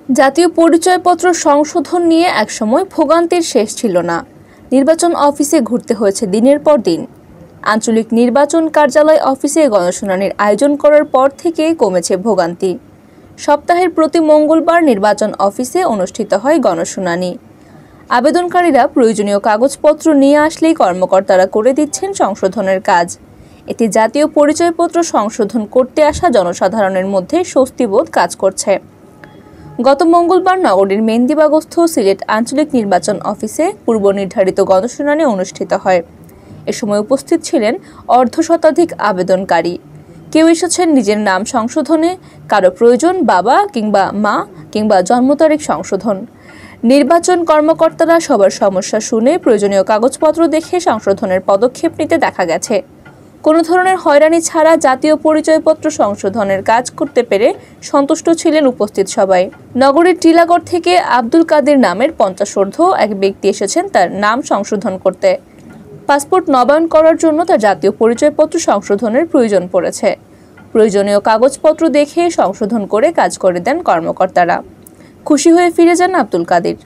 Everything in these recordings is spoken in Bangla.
জাতীয় পরিচয়পত্র সংশোধন নিয়ে একসময় ভোগান্তির শেষ ছিল না। নির্বাচন অফিসে ঘুরতে হয়েছে দিনের পর দিন। আঞ্চলিক নির্বাচন কার্যালয় অফিসে গণশুনানির আয়োজন করার পর থেকে কমেছে ভোগান্তি। সপ্তাহের প্রতি মঙ্গলবার নির্বাচন অফিসে অনুষ্ঠিত হয় গণশুনানি। আবেদনকারীরা প্রয়োজনীয় কাগজপত্র নিয়ে আসলেই কর্মকর্তারা করে দিচ্ছেন সংশোধনের কাজ। এতে জাতীয় পরিচয়পত্র সংশোধন করতে আসা জনসাধারণের মধ্যে স্বস্তিবোধ কাজ করছে। গত মঙ্গলবার নগরীর মেন্দিবাগস্থ সিলেট আঞ্চলিক নির্বাচন অফিসে পূর্ব নির্ধারিত গণশুনানি অনুষ্ঠিত হয়। এ সময় উপস্থিত ছিলেন অর্ধশতাধিক আবেদনকারী। কেউ এসেছেন নিজের নাম সংশোধনে, কারো প্রয়োজন বাবা কিংবা মা কিংবা জন্ম তারিখ সংশোধন। নির্বাচন কর্মকর্তারা সবার সমস্যা শুনে প্রয়োজনীয় কাগজপত্র দেখে সংশোধনের পদক্ষেপ নিতে দেখা গেছে। কোনো ধরনের হয়রানি ছাড়া জাতীয় পরিচয়পত্র সংশোধনের কাজ করতে পেরে সন্তুষ্ট ছিলেন উপস্থিত সবাই। নগরীর টিলাগড় থেকে আব্দুল কাদের নামের 50 এক ব্যক্তি এসেছেন তার নাম সংশোধন করতে। পাসপোর্ট নবায়ন করার জন্য তার জাতীয় পরিচয়পত্র সংশোধনের প্রয়োজন পড়েছে। প্রয়োজনীয় কাগজপত্র দেখে সংশোধন করে কাজ করে দেন কর্মকর্তারা। খুশি হয়ে ফিরে যান আব্দুল কাদের।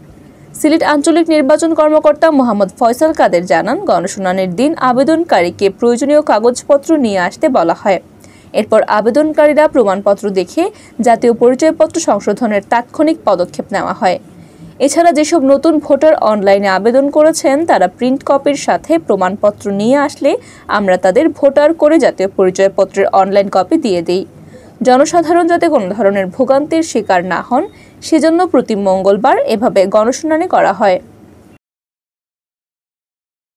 সিলেট আঞ্চলিক নির্বাচন কর্মকর্তা মোহাম্মদ ফয়সাল কাদের জানান, গণশুনানির দিন আবেদনকারীকে প্রয়োজনীয় কাগজপত্র নিয়ে আসতে বলা হয়। এরপর আবেদনকারীরা প্রমাণপত্র দেখে জাতীয় পরিচয়পত্র সংশোধনের তাৎক্ষণিক পদক্ষেপ নেওয়া হয়। এছাড়া যেসব নতুন ভোটার অনলাইনে আবেদন করেছেন তারা প্রিন্ট কপির সাথে প্রমাণপত্র নিয়ে আসলে আমরা তাদের ভোটার করে জাতীয় পরিচয়পত্রের অনলাইন কপি দিয়ে দিই। জনসাধারণ যাতে কোনো ধরনের ভোগান্তির শিকার না হন সেজন্য প্রতি মঙ্গলবার এভাবে গণশুনানি করা হয়।